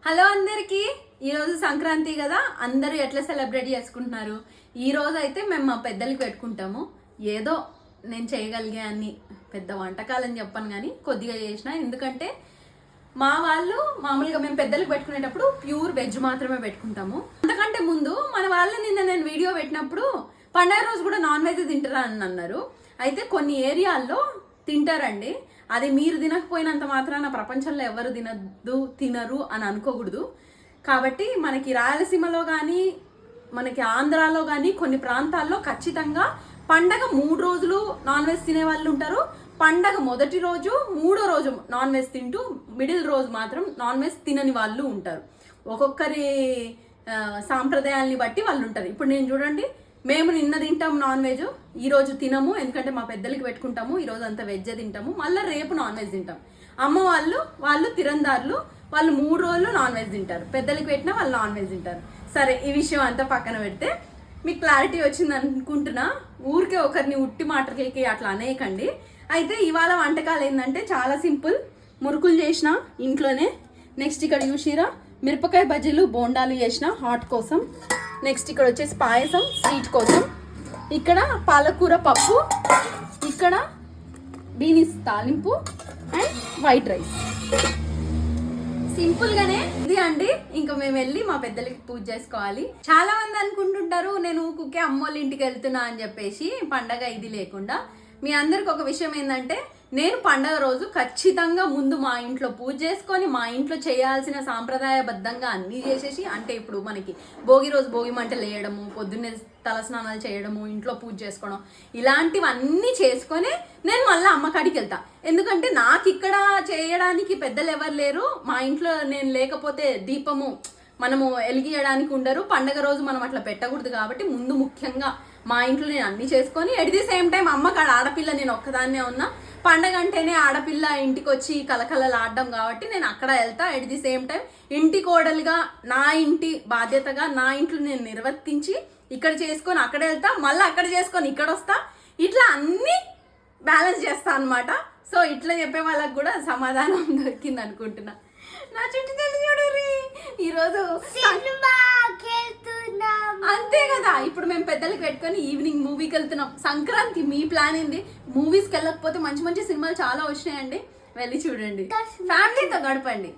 Hello అందరికి ఈరోజు సంక్రాంతి కదా, అందరూ ఎట్లా సెలబ్రేట్ చేసుకుంటున్నారు? ఈ రోజు అయితే మేము మా పెద్దలకి పెట్టుకుంటాము. ఏదో నేను చేయగలిగే అన్ని పెద్ద వంటకాలని చెప్పాను కానీ కొద్దిగా చేసిన. ఎందుకంటే మా వాళ్ళు మామూలుగా మేము పెద్దలకు పెట్టుకునేటప్పుడు ప్యూర్ వెజ్ మాత్రమే పెట్టుకుంటాము. అంతకంటే ముందు మన వాళ్ళు నిన్న నేను వీడియో పెట్టినప్పుడు పండగ రోజు కూడా నాన్ వెజ్ తింటారా అని అన్నారు. అయితే కొన్ని ఏరియాల్లో తింటారండి. అది మీరు తినకపోయినంత మాత్రాన ప్రపంచంలో ఎవరు తినరు అని అనుకోకూడదు. కాబట్టి మనకి రాయలసీమలో కానీ మనకి ఆంధ్రాలో కానీ కొన్ని ప్రాంతాల్లో ఖచ్చితంగా పండగ 3 రోజులు నాన్ వెజ్ తినే వాళ్ళు ఉంటారు. పండగ మొదటి రోజు, 3వ రోజు నాన్ వెజ్ తింటూ మిడిల్ రోజు మాత్రం నాన్ వెజ్ తినని వాళ్ళు ఉంటారు. ఒక్కొక్కరి సాంప్రదాయాల్ని బట్టి వాళ్ళు ఉంటారు. ఇప్పుడు నేను చూడండి, మేము నిన్న తింటాము నాన్ వెజ్, ఈరోజు తినము. ఎందుకంటే మా పెద్దలకి పెట్టుకుంటాము, ఈరోజు అంతా వెజ్ తింటాము. మళ్ళీ రేపు నాన్ వెజ్ తింటాం. అమ్మ వాళ్ళు తిరందారులు, వాళ్ళు 3 రోజులు నాన్ వెజ్ తింటారు. పెద్దలకి పెట్టినా వాళ్ళు నాన్ వెజ్ తింటారు. సరే, ఈ విషయం అంతా పక్కన పెడితే మీకు క్లారిటీ వచ్చింది అనుకుంటున్నా. ఊరికే ఒకరిని ఉట్టి మాటలకి అట్లా అనేయకండి. అయితే ఇవాళ వంటకాలు ఏంటంటే చాలా సింపుల్. మురుకులు చేసిన ఇంట్లోనే. నెక్స్ట్ ఇక్కడ చూసిరా మిరపకాయ బజ్జీలు, బోండాలు చేసిన హాట్ కోసం. నెక్స్ట్ ఇక్కడ వచ్చేసి పాయసం స్వీట్ కోసం. ఇక్కడ పాలకూర పప్పు, ఇక్కడ బీన్స్ తాలింపు అండ్ వైట్ రైస్. సింపుల్ గానే ఇది అండి. ఇంకా మేము వెళ్ళి మా పెద్దలకి పూజ చేసుకోవాలి. చాలా మంది అనుకుంటుంటారు నేను ఊరికే అమ్మోళ్ళ ఇంటికి వెళ్తున్నా అని చెప్పేసి, పండగ ఇది లేకుండా. మీ అందరికి ఒక విషయం ఏంటంటే, నేను పండగ రోజు ఖచ్చితంగా ముందు మా ఇంట్లో పూజ చేసుకొని మా ఇంట్లో చేయాల్సిన సాంప్రదాయబద్ధంగా అన్నీ చేసేసి, అంటే ఇప్పుడు మనకి భోగి రోజు భోగి మంటలు వేయడము, పొద్దున్నే తలస్నానాలు చేయడము, ఇంట్లో పూజ చేసుకోవడం, ఇలాంటివన్నీ చేసుకొని నేను మళ్ళీ అమ్మకాడికి వెళ్తా. ఎందుకంటే నాకు ఇక్కడ చేయడానికి పెద్దలు ఎవరు లేరు. మా ఇంట్లో నేను లేకపోతే దీపము మనము వెలిగియడానికి ఉండరు. పండగ రోజు మనం అట్లా పెట్టకూడదు. కాబట్టి ముందు ముఖ్యంగా మా ఇంట్లో నేను అన్ని చేసుకొని, ఎట్ ది సేమ్ టైం అమ్మకాడ ఆడపిల్ల నేను ఒక్కదాన్నే ఉన్నా. పండగ అంటేనే ఆడపిల్ల ఇంటికి వచ్చి కలకలలు ఆడడం కాబట్టి నేను అక్కడ వెళ్తా. ఎట్ ది సేమ్ టైం ఇంటి కోడలుగా నా ఇంటి బాధ్యతగా నా ఇంట్లో నేను నిర్వర్తించి ఇక్కడ చేసుకొని అక్కడ వెళ్తా, మళ్ళీ అక్కడ చేసుకొని ఇక్కడ వస్తా. ఇట్లా అన్ని బ్యాలెన్స్ చేస్తా అనమాట. సో ఇట్లా చెప్పే వాళ్ళకి కూడా సమాధానం దొరికింది అనుకుంటున్నా. నా చుట్టూ తెలిసి చూడరి ఈరోజు అంతే కదా. ఇప్పుడు మేము పెద్దలకి పెట్టుకొని ఈవినింగ్ మూవీకి వెళ్తున్నాం. సంక్రాంతి మీ ప్లాన్ ఏంది? మూవీస్కి వెళ్ళకపోతే మంచి మంచి సినిమాలు చాలా వచ్చినాయండి, వెళ్ళి చూడండి, ఫ్యామిలీతో గడపండి.